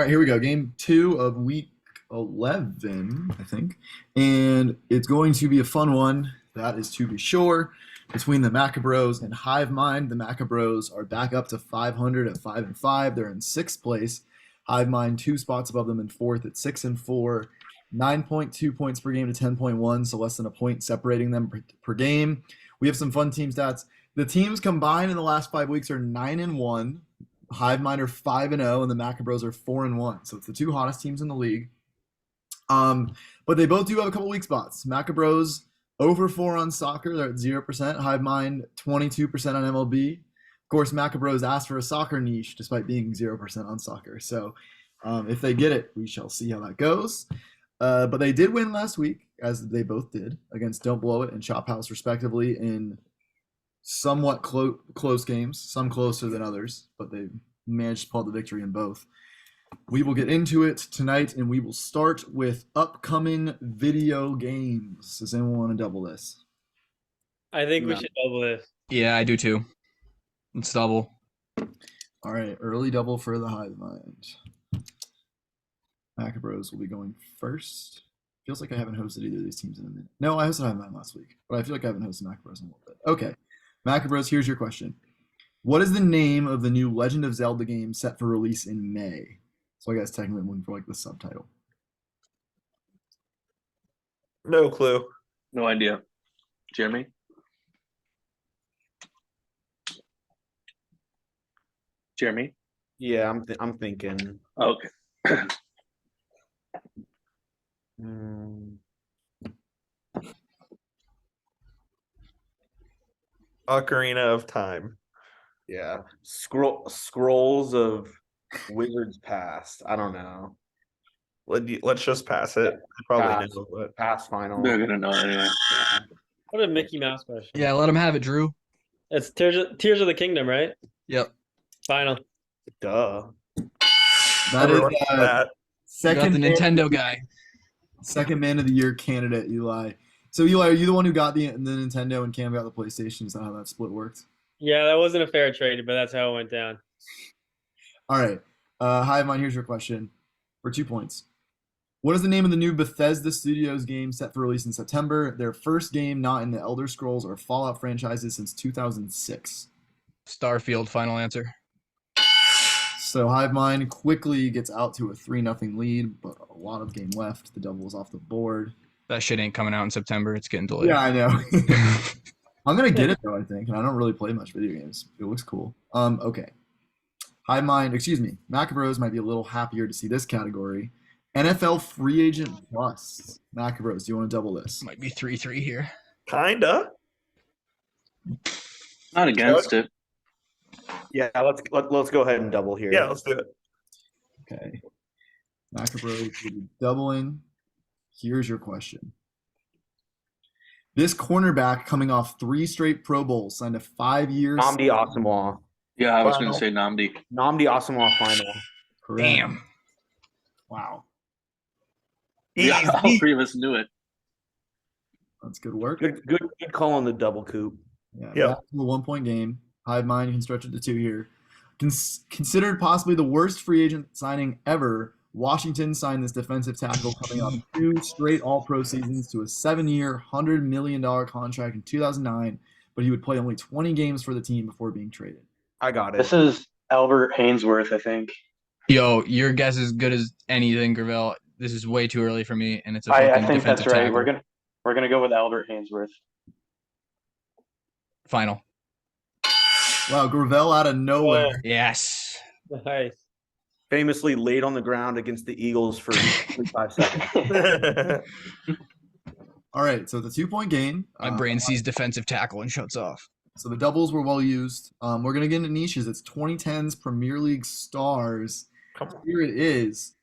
right, here we go. Game 2 of week 11, I think. And it's going to be a fun one, that is to be sure, between the Maccabros and Hive Mind. The Maccabros are back up to 500 at 5 and 5. They're in sixth place. Hive Mind 2 spots above them in fourth at 6 and 4. 9.2 points per game to 10.1, so less than a point separating them per game. We have some fun team stats. The teams combined in the last 5 weeks are 9 and 1. Hive Mind are 5 and 0, and the Maccabros are 4 and 1. So it's the two hottest teams in the league. But they both do have a couple weak spots. Maccabros over 4 on soccer, they're at 0%. Hive Mind 22% on MLB. Of course, Maccabros asked for a soccer niche despite being 0% on soccer. So if they get it, we shall see how that goes. But they did win last week, as they both did, against Don't Blow It and Chop House, respectively, in somewhat close games, some closer than others, but they managed to pull the victory in both. We will get into it tonight, and we will start with upcoming video games. Does anyone want to double this? I think we should double this. Yeah, I do too. Let's double. All right, early double for the Hive Mind. Maccabros will be going first. Feels like I haven't hosted either of these teams in a minute. No, I hosted Hive Mind last week, but I feel like I haven't hosted Maccabros in a little bit. Okay, Maccabros, here's your question. What is the name of the new Legend of Zelda game set for release in May? So I guess technically I'm looking for like the subtitle. No clue. No idea. Jeremy? Jeremy? Yeah, I'm thinking. Okay. Ocarina of Time. Yeah. Scrolls of Wizards Past. I don't know. Let's just pass it. I probably know, but pass final. They're gonna know anyway. Yeah. What a Mickey Mouse question. Yeah, let him have it, Drew. It's Tears of the Kingdom, right? Yep. Final. Duh. That is that. second Got the Nintendo guy. Second Man of the Year candidate, Eli. So Eli, are you the one who got the Nintendo and Cam got the PlayStation? Is that how that split worked? Yeah, that wasn't a fair trade, but that's how it went down. All right. Hive Mind, here's your question for 2 points. What is the name of the new Bethesda Studios game set for release in September? Their first game not in the Elder Scrolls or Fallout franchises since 2006. Starfield, final answer. So Hive Mind quickly gets out to a 3-0 lead, but a lot of game left. The double is off the board. That shit ain't coming out in September. It's getting delayed. Yeah, I know. I'm gonna get it though, I think, and I don't really play much video games. It looks cool. Okay. Hive Mind, Maccabros might be a little happier to see this category. NFL Free Agent Plus. Maccabros, do you want to double this? Might be 3-3 here. Kinda. Not against it. Yeah, let's go ahead and double here. Yeah, let's do it. Okay. Maccabros will be doubling. Here's your question. This cornerback coming off 3 straight Pro Bowls signed a 5-year. Nnamdi Asamoah. Yeah, I was going to say Nnamdi. Nnamdi Asamoah final. Correct. Damn. Wow. Yeah, all three of us knew it. That's good work. Good call on the double coup. Yeah. Back to a 1-point game. Hive Mind, you can stretch it to 2 here. Considered possibly the worst free agent signing ever, Washington signed this defensive tackle coming off 2 straight All-Pro seasons to a 7-year, $100 million contract in 2009, but he would play only 20 games for the team before being traded. I got it. This is Albert Hainsworth, I think. Yo, your guess is as good as anything, Gravel. This is way too early for me, and it's a I fucking think defensive that's right. tackle. We're gonna go with Albert Hainsworth. Final. Wow, Gravel out of nowhere. Yes. Nice. Famously laid on the ground against the Eagles for 5 seconds. All right, so the 2-point game. My brain sees defensive tackle and shuts off. So the doubles were well used. We're going to get into niches. It's 2010's Premier League stars. Here it is.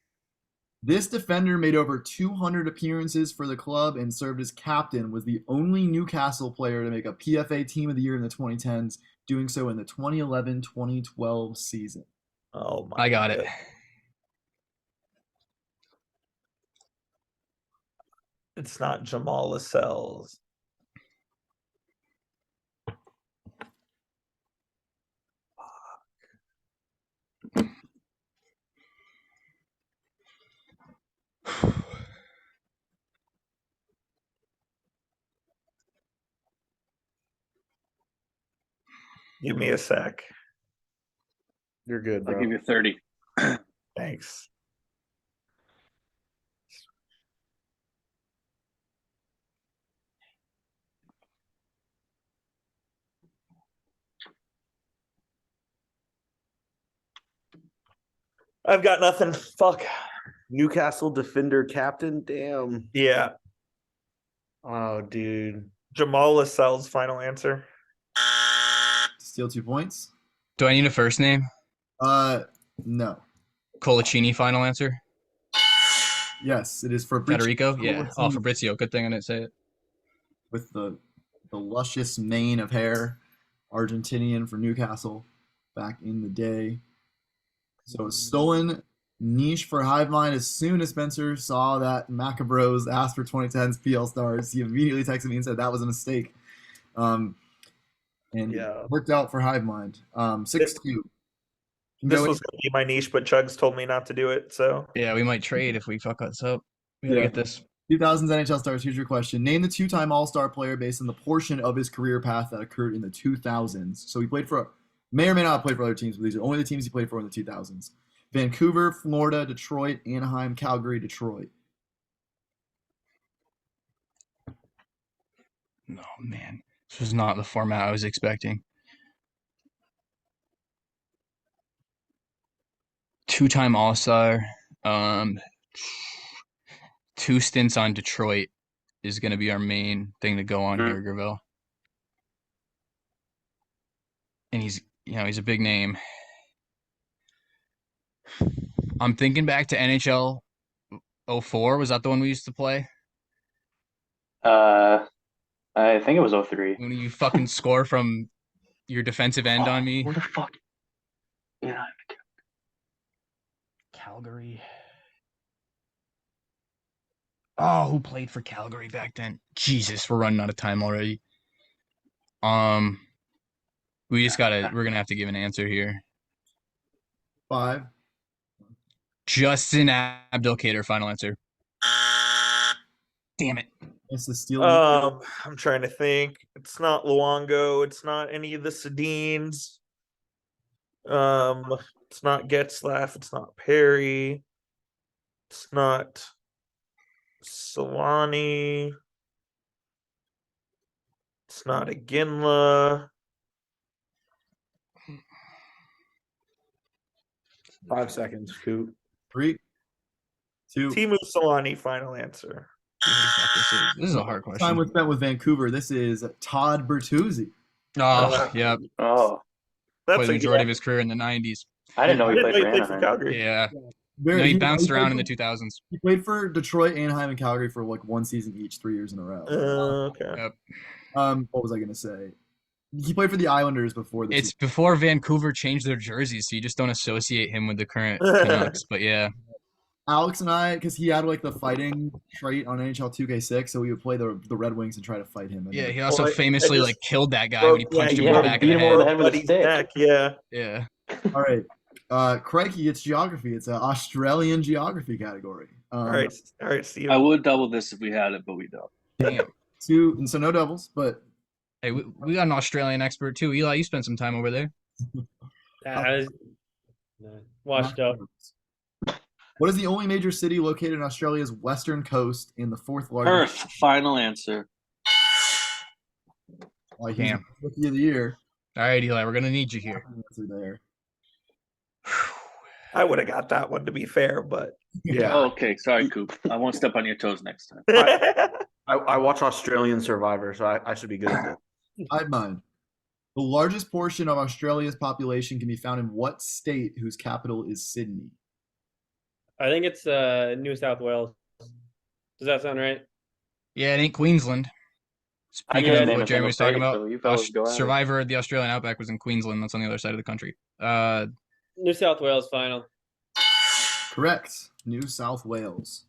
This defender made over 200 appearances for the club and served as captain, was the only Newcastle player to make a PFA Team of the Year in the 2010s, doing so in the 2011-2012 season. Oh my! I got it. It's not Jamal Lascelles. Give me a sec. You're good, I'll bro. give you 30. Thanks. I've got nothing. Fuck. Newcastle defender captain. Damn. Yeah. Oh, dude. Jamal Lascelles' final answer. Steal 2 points. Do I need a first name? No. Colaccini final answer. Yes, it is for Federico? Yeah. Oh, Fabrizio. Good thing I didn't say it. with the luscious mane of hair, Argentinian for Newcastle back in the day. So a stolen niche for Hive Mind. As soon as Spencer saw that Maccabros asked for 2010's PL Stars, he immediately texted me and said that was a mistake. And Yeah. it worked out for Hive Mind. 6-2. This was going to be my niche, but Chugs told me not to do it. So Yeah, we might trade if we fuck us up. We gotta get this. 2000s NHL Stars. Here's your question. Name the two-time All-Star player based on the portion of his career path that occurred in the 2000s. So he played for, may or may not have played for other teams, but these are only the teams he played for in the 2000s. Vancouver, Florida, Detroit, Anaheim, Calgary, Detroit. No, man. This was not the format I was expecting. Two-time All-Star. 2 stints on Detroit is going to be our main thing to go on here, Gravel. And he's a big name. I'm thinking back to NHL 04. Was that the one we used to play? I think it was 03. When you fucking score from your defensive end on me. Where the fuck? Yeah. Calgary. Oh, who played for Calgary back then? Jesus, we're running out of time already. We're gonna have to give an answer here. 5. Justin Abdelkader, final answer. Damn it. It's the steal. I'm trying to think. It's not Luongo. It's not any of the Sedins. It's not Getzlaff. It's not Perry. It's not Solani. It's not Aginla. 5 seconds. Coop. 3, 2. Timu Solani, final answer. This is a hard Time question. was spent with Vancouver. This is Todd Bertuzzi. Oh, yeah. Oh, That's Played the a majority of his career in the 90s. I didn't know I he didn't played know for he played for Anaheim. Calgary. Yeah. Very, No, he bounced played around in for- the 2000s. He played for Detroit, Anaheim, and Calgary for like one season each, 3 years in a row. Okay. Yep. What was I gonna say? He played for the Islanders before this. It's before Vancouver changed their jerseys, so you just don't associate him with the current Canucks. But yeah. Alex and I, because he had like the fighting trait on NHL 2K6, so we would play the Red Wings and try to fight him. And Yeah, he also Well, I famously just like killed that guy when he punched him in yeah, the back beat of the him over the head. head with a Buddy's stick. neck, yeah. Yeah. all right, Crikey, it's geography. It's an Australian geography category. All right, Steve. I would double this if we had it, but we don't. Damn. And so no doubles, but Hey, we got an Australian expert too. Eli, you spent some time over there. Washed up. What is the only major city located in Australia's western coast in the fourth largest? Perth, final answer. Like Damn. Rookie of the year. All right, Eli, we're gonna need you here. Answer there. I would have got that one to be fair, but Yeah. Oh, okay, sorry, Coop. I won't step on your toes next time. I watch Australian Survivor, so I should be good at this. I mind. The largest portion of Australia's population can be found in what state whose capital is Sydney? I think it's New South Wales. Does that sound right? Yeah, it ain't Queensland. I Speaking can't of name what a Jeremy was single talking state, about, so you fellas go at it. Survivor of the Australian Outback was in Queensland. That's on the other side of the country. New South Wales final. Correct. New South Wales.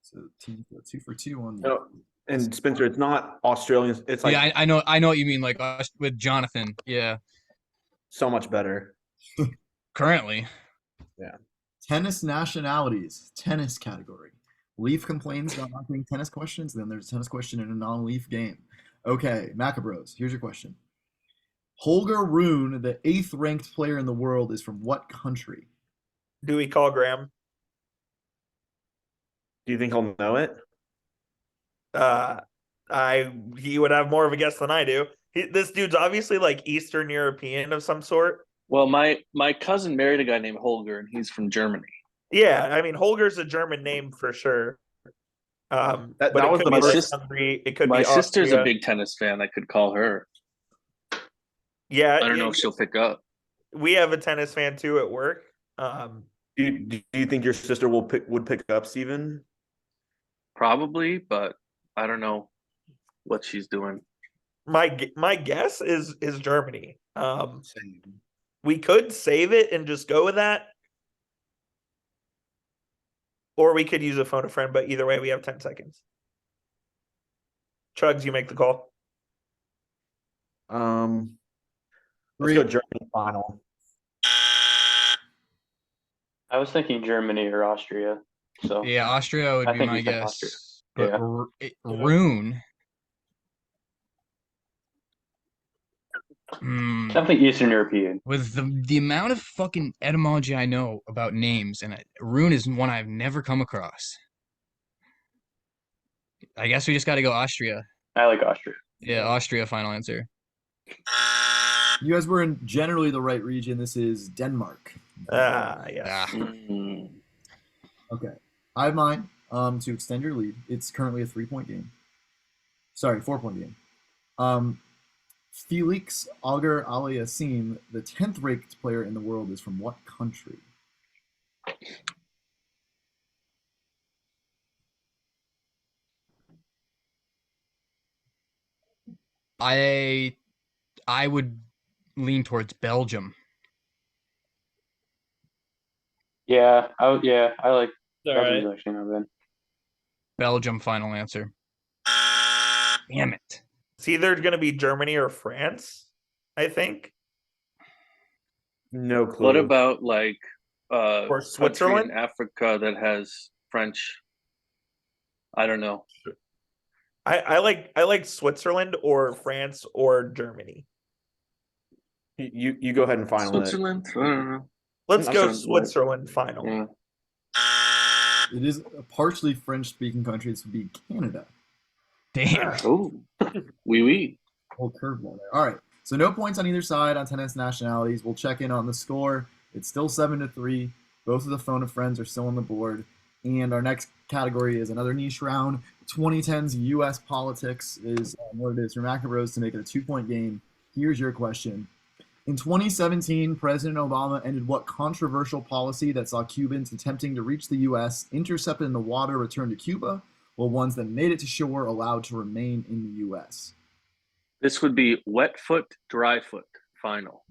So team 2 for 2 on No, and Spencer, it's not Australian. It's like yeah, I know what you mean. Like us with Jonathan. Yeah, so much better. currently. tennis nationalities. Tennis category. Leaf complains about not getting tennis questions. Then there's a tennis question in a non-Leaf game. Okay, Maccabros, here's your question. Holger Rune, the 8th ranked player in the world, is from what country? Do we call Graham? Do you think he'll know it? He would have more of a guess than I do. This dude's obviously like Eastern European of some sort. Well, my cousin married a guy named Holger, and he's from Germany. Yeah, I mean Holger's a German name for sure. That But was it the could be like first- Hungary. It could My be sister's Austria. a big tennis fan. I could call her. Yeah, I don't know if she'll pick up. we have a tennis fan too at work. Do you think your sister would pick up, Steven? Probably, but I don't know what she's doing. My guess is Germany. We could save it and just go with that, or we could use a phone a friend. But either way, we have 10 seconds. Chugs, you make the call. Let's go Germany final. I was thinking Germany or Austria. So Yeah, Austria would I be think my you said guess. Austria. But Yeah. Rune. Hmm. Something Eastern European. With the amount of fucking etymology I know about names, and Rune is one I've never come across. I guess we just got to go Austria. I like Austria. Yeah, Austria, final answer. You guys were in generally the right region. This is Denmark. Yes. Ah. Mm. Okay. I have mine to extend your lead. It's currently a 3-point game. Sorry, 4-point game. Felix Auger Aliassime, the 10th ranked player in the world, is from what country? I would lean towards Belgium. Yeah, I like All Belgium's right. actually not bad. Belgium, final answer. Damn it. It's either going to be Germany or France, I think. No clue. What about like Or country Switzerland? in Africa that has French? I don't know. I like Switzerland or France or Germany. You go ahead and final it. Switzerland? I don't know. Let's That go sounds right. Switzerland final. Yeah. It is a partially French-speaking country. This would be Canada. Damn. Oh, wee wee. Whole curveball there. All right. So no points on either side on tennis nationalities. We'll check in on the score. It's still 7-3. Both of the phone of friends are still on the board. And our next category is another niche round. 2010s U.S. politics is what it is for Maccabros to make it a 2-point game. Here's your question. In 2017, President Obama ended what controversial policy that saw Cubans attempting to reach the U.S. intercepted in the water returned to Cuba, while ones that made it to shore allowed to remain in the U.S.? This would be wet foot, dry foot final.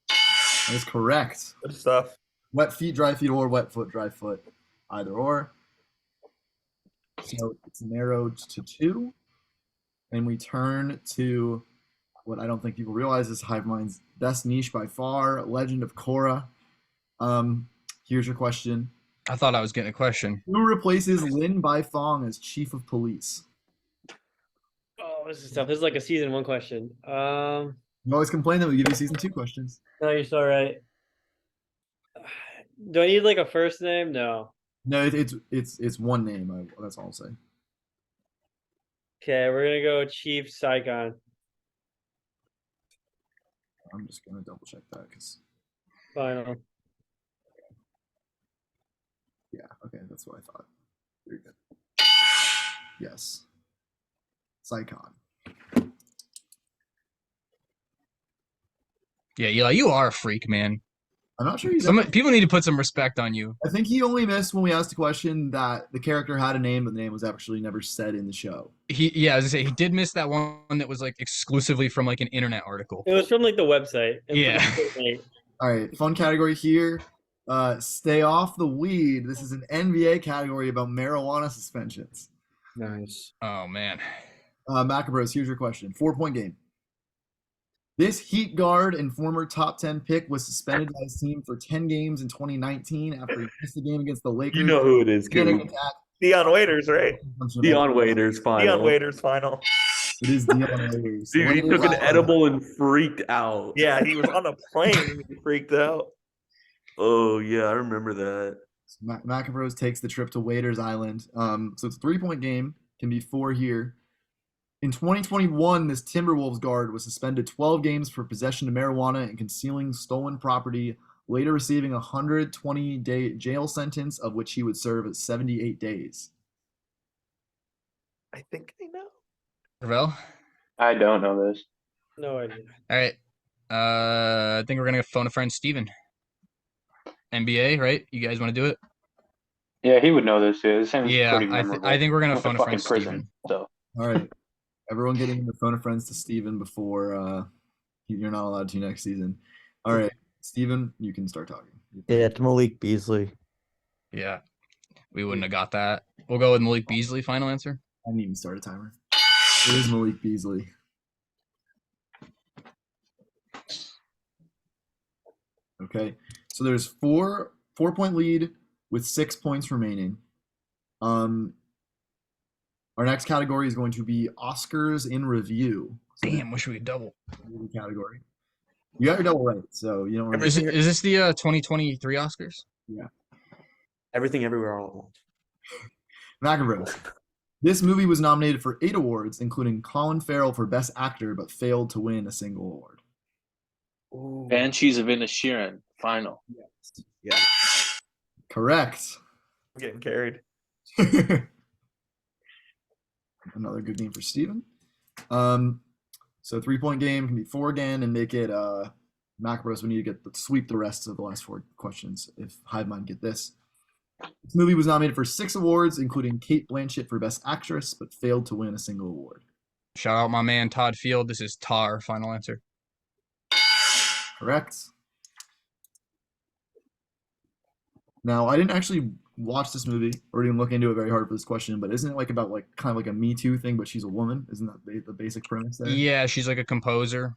That is correct. Good stuff. Wet feet, or wet foot, dry foot, either or. So it's narrowed to 2. And we turn to what I don't think people realize is Hive Mind's best niche by far, Legend of Korra. Here's your question. I thought I was getting a question. Who replaces Lin Baifong as chief of police? Oh, this is tough. This is like a season 1 question. You always complain that we give you season 2 questions. No, you're so right. Do I need like a first name? No. No, it's one name. That's all I'll say. Okay, we're gonna go Chief Saigon. I'm just gonna double check that because Final. yeah, okay, that's what I thought. Very good. Yes. Saigon. Yeah, Eli, you are a freak, man. I'm not sure he's. People need to put some respect on you. I think he only missed when we asked the question that the character had a name, but the name was actually never said in the show. Yeah, as I say, he did miss that one that was like exclusively from like an internet article. It was from like the website. Yeah. All right, fun category here. Stay off the weed. This is an NBA category about marijuana suspensions. Nice. Oh man. Maccabros, here's your question. 4-point game. This Heat guard and former top 10 pick was suspended by his team for 10 games in 2019 after he missed the game against the Lakers. You know who it is, Getting Coop. attacked. Dion Waiters, right? Dion Waiters final. Dion Waiters final. It is Dion Waiters. Dude, he took an edible and freaked out. Yeah, he was on a plane and he freaked out. Oh yeah, I remember that. Maccabros takes the trip to Waiters Island. So it's a 3-point game. Can be 4 here. In 2021, this Timberwolves guard was suspended 12 games for possession of marijuana and concealing stolen property, later receiving a 120-day jail sentence, of which he would serve at 78 days. I think I know. Ravel? I don't know this. No idea. All right. I think we're gonna phone a friend, Steven. NBA, right? You guys want to do it? Yeah, he would know this too. This seems Yeah, pretty memorable. I think we're gonna Went to phone a friend, fucking prison. Steven. So All right. Everyone getting their phone of friends to Steven before you're not allowed to next season. All right. Steven, you can start talking. Yeah, it's Malik Beasley. Yeah, we wouldn't have got that. We'll go with Malik Beasley. Final answer. I didn't even start a timer. It is Malik Beasley. Okay. So there's 4-point lead with 6 points remaining. Our next category is going to be Oscars in review. So Damn, wish we could double. movie category. You got your double right, so you don't want Is to. this the 2023 Oscars? Everything Everywhere All at Once. Maccabros. This movie was nominated for 8 awards, including Colin Farrell for Best Actor, but failed to win a single award. Ooh. Banshees of Inisherin, final. Yeah, Correct. I'm getting carried. Another good game for Steven. So 3-point game can be 4 again and make it Maccabros. We need to sweep the rest of the last 4 questions if Hive Mind get this. This movie was nominated for 6 awards, including Cate Blanchett for Best Actress, but failed to win a single award. Shout out my man Todd Field. This is Tar. Final answer. Correct. Now, I didn't actually watch this movie or even look into it very hard for this question, but isn't it like about like kind of like a Me Too thing, but she's a woman? Isn't that the basic premise there? Yeah, she's like a composer.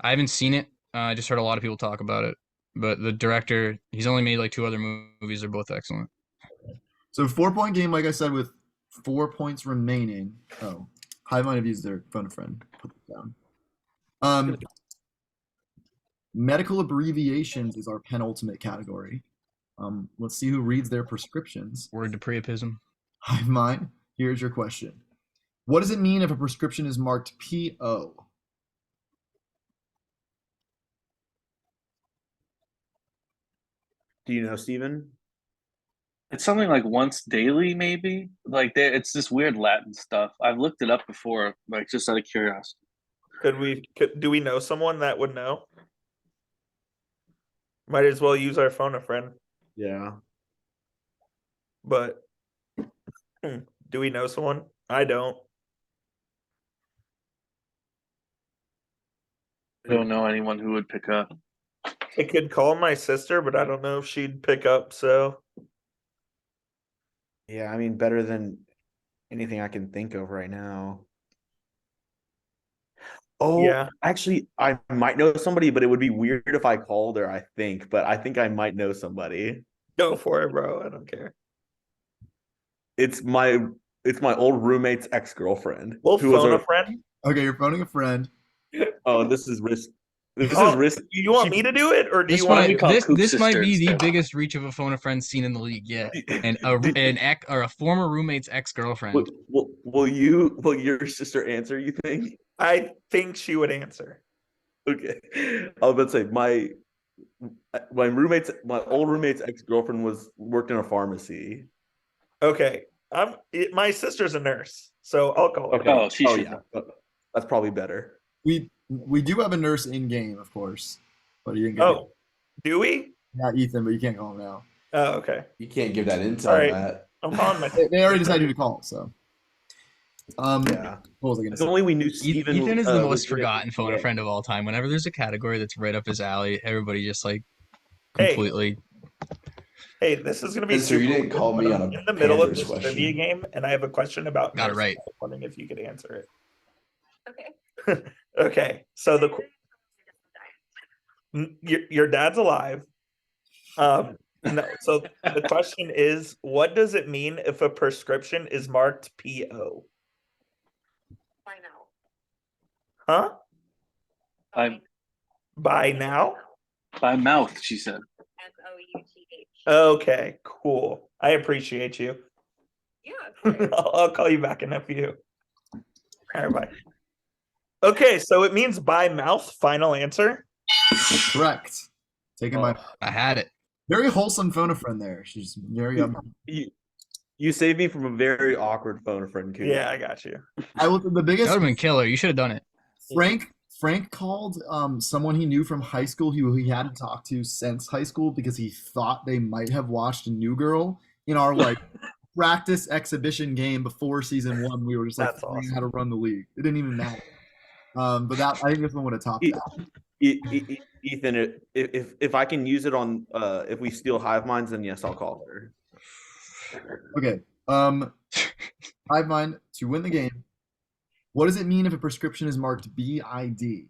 I haven't seen it. I just heard a lot of people talk about it. But the director, he's only made like 2 other movies. They're both excellent. So 4-point game, like I said, with 4 points remaining. Oh, Hive might have used their phone a friend. Put it down. Medical abbreviations is our penultimate category. Let's see who reads their prescriptions. Word to priapism. Hive mind. Here's your question. What does it mean if a prescription is marked PO? Do you know, Steven? It's something like once daily, maybe. Like it's this weird Latin stuff. I've looked it up before, like just out of curiosity. Do we know someone that would know? Might as well use our phone a friend. Yeah. But do we know someone? I don't. I don't know anyone who would pick up. I could call my sister, but I don't know if she'd pick up. So Yeah, I mean, better than anything I can think of right now. Oh, yeah, actually, I might know somebody, but it would be weird if I called her, I think. But I think I might know somebody. go for it, bro. I don't care. It's my old roommate's ex-girlfriend. We'll who was phone a- a friend. Okay, you're phoning a friend. Oh, this is risk. This Oh, is risk. You want me to do it, or do This you want might to? call Coop this might be sisters. the biggest reach of a phone a friend seen in the league yet. And a former roommate's ex-girlfriend. Will your sister answer, you think? I think she would answer. Okay. I was about to say my old roommate's ex-girlfriend worked in a pharmacy. Okay, my sister's a nurse, so I'll call her. Okay. Oh, she should. Yeah. That's probably better. We do have a nurse in game, of course, but you didn't get Oh, do we? not Ethan, but you can't call him now. Oh, okay. You can't give that intel, All right. Matt. I'm calling my. They already decided who to call, so. Yeah. What was I gonna If say? only we knew Steven. Ethan is the was most gonna- forgotten phone a friend of all time. Whenever there's a category that's right up his alley, everybody just like Hey. completely. Hey, this is gonna be. Spencer, you super didn't call weird, me but on a I'm in the middle of Panthers this question. trivia game, and I have a question about. Got it nurses. right. I was wondering if you could answer it. Okay. Okay, so your dad's alive. No. So the question is, what does it mean if a prescription is marked PO? By now. Huh? By By now? by mouth, she said. MOUTH. Okay, cool. I appreciate you. Yeah, of course. I'll call you back in a few. All right, bye. Okay, so it means by mouth. Final answer. Correct. Taken by I had it. very wholesome phone a friend there. She's very You saved me from a very awkward phone a friend. Coop. Yeah, I got you. I will the That would biggest have been killer. You should have done it. Frank called someone he knew from high school who he hadn't talked to since high school because he thought they might have watched New Girl in our like practice exhibition game before season 1. We were just like That's figuring out awesome. how to run the league. It didn't even matter. But that I think this one would have topped E- that. Ethan, if I can use it on if we steal Hive Minds, then yes, I'll call her. Okay. Hive Mind to win the game. What does it mean if a prescription is marked BID?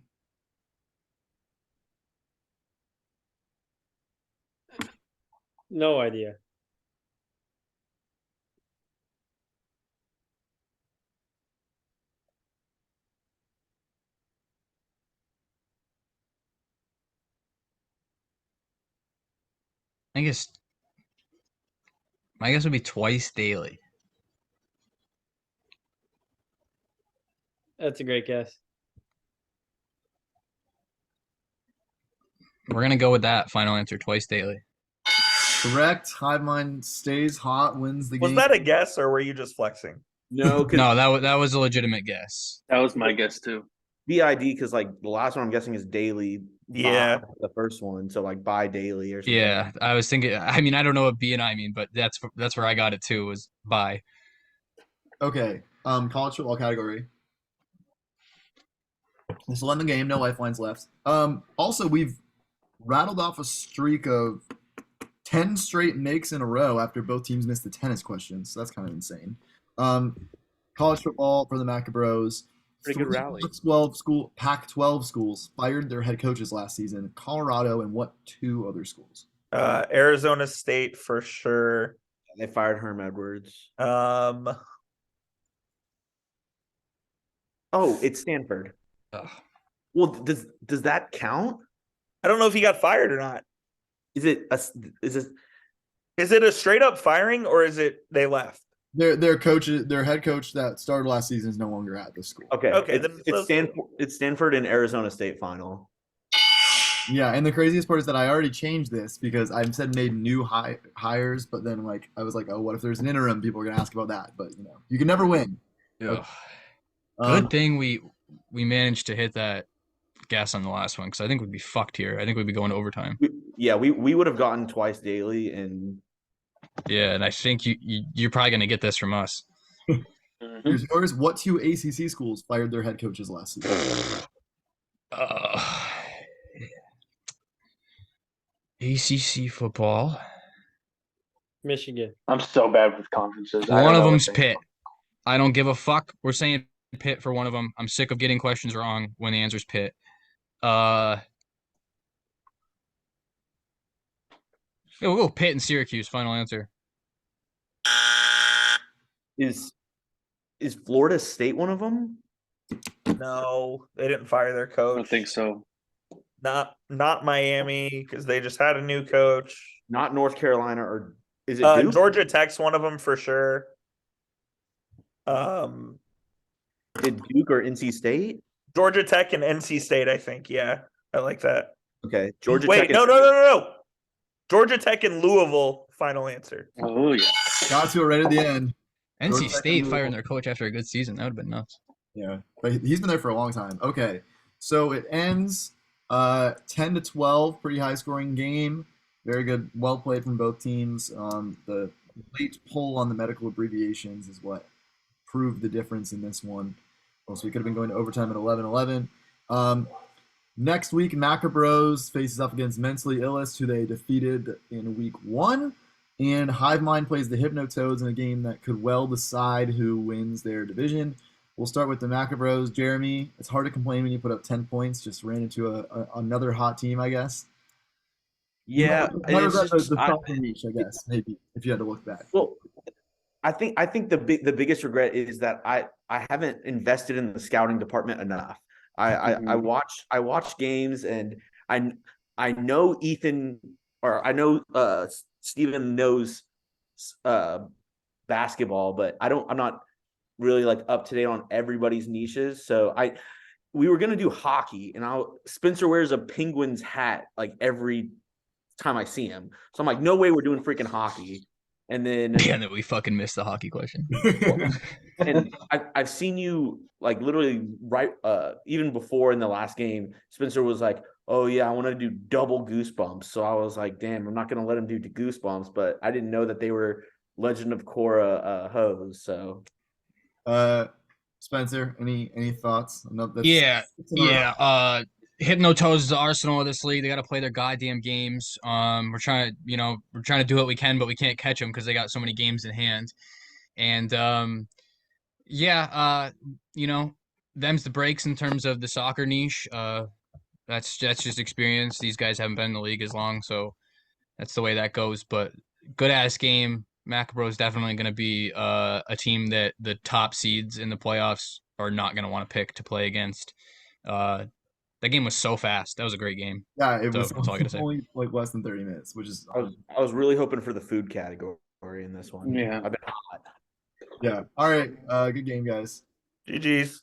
No idea. I guess my guess would be twice daily. That's a great guess. We're gonna go with that final answer, twice daily. Correct. Hive Mind stays hot, wins the Was game. that a guess or were you just flexing? No, because No, that was a legitimate guess. That was my guess too. BID, because like the last one I'm guessing is daily. Yeah. the first one, so like by daily or something. Yeah, I was thinking. I mean, I don't know what B and I mean, but that's where I got it too. Was by. Okay. College football category. This will end the game. No lifelines left. Also, we've rattled off a streak of 10 straight makes in a row after both teams missed the tennis questions. So that's kind of insane. College football for the Maccabros. Pretty good rally. Pac-12 schools fired their head coaches last season. Colorado and what 2 other schools? Arizona State for sure. They fired Herm Edwards. Oh, it's Stanford. Ugh. Well, does that count? I don't know if he got fired or not. Is it Is it a straight up firing or is it they left? Their head coach that started last season is no longer at the school. okay? Okay, it's, then it's let's- Stanford. It's Stanford and Arizona State final. Yeah, and the craziest part is that I already changed this because I said made new hires, but then like I was like, oh, what if there's an interim? People are gonna ask about that, but you can never win. Ugh. Um, Good thing we managed to hit that guess on the last one because I think we'd be fucked here. I think we'd be going to overtime. We would have gotten twice daily, and Yeah, and I think you're probably gonna get this from us. Here's yours. What 2 ACC schools fired their head coaches last season? ACC football. Michigan. I'm so bad with conferences. I One don't of know them's what they- Pitt. I don't give a fuck. We're saying Pitt for one of them. I'm sick of getting questions wrong when the answer's Pitt. Yeah, we'll go Pitt and Syracuse. Final answer. is Florida State one of them? No, they didn't fire their I coach. don't think so. Not Miami because they just had a new coach. Not North Carolina, or is it Duke? Georgia Tech's one of them for sure. Did Duke or NC State? Georgia Tech and NC State, I think. Yeah, I like that. Okay, Georgia Wait, Tech. no. Georgia Tech and Louisville. Final answer. Oh yeah. Got to it right at the end. NC Georgia Tech State and firing Louisville. their coach after a good season. That would have been nuts. Yeah, but he's been there for a long time. Okay, so it ends 10-12, pretty high scoring game. Very good, well played from both teams. The late pull on the medical abbreviations is what proved the difference in this one. Also, we could have been going to overtime at 11-11. Next week, Maccabros faces up against Mentally Illest, who they defeated in week 1. And Hive Mind plays the Hypnotoads in a game that could well decide who wins their division. We'll start with the Maccabros. Jeremy, it's hard to complain when you put up 10 points. Just ran into another hot team, I guess. Yeah, I it's regret just- the I- top reach, I guess, maybe, if you had to look back. Well, I think the biggest regret is that I haven't invested in the scouting department enough. I watch games and I I know Ethan or I know Steven knows uh basketball, but I'm not really like up to date on everybody's niches. So we were gonna do hockey, and Spencer wears a Penguins hat like every time I see him. So I'm like, no way we're doing freaking hockey. And then Yeah, that we fucking missed the hockey question. and I've seen you like literally right even before in the last game, Spencer was like, oh yeah, I want to do double goosebumps. So I was like, damn, I'm not gonna let him do goosebumps, but I didn't know that they were Legend of Korra hoes. So Spencer, any thoughts? No, that's Yeah, six in a row. yeah. Hypnotoes is the Arsenal of this league. They got to play their goddamn games. We're trying to, we're trying to do what we can, but we can't catch them because they got so many games in hand. And yeah, them's the breaks in terms of the soccer niche. That's just experience. These guys haven't been in the league as long, so that's the way that goes. But good ass game. Maccabros definitely going to be a team that the top seeds in the playoffs are not going to want to pick to play against. That game was so fast. That was a great game. Yeah, it So, was that's all I gotta say. only like less than 30 minutes, which is I was really hoping for the food category in this one. Yeah. I've been hot. yeah. All right, good game, guys. GG's.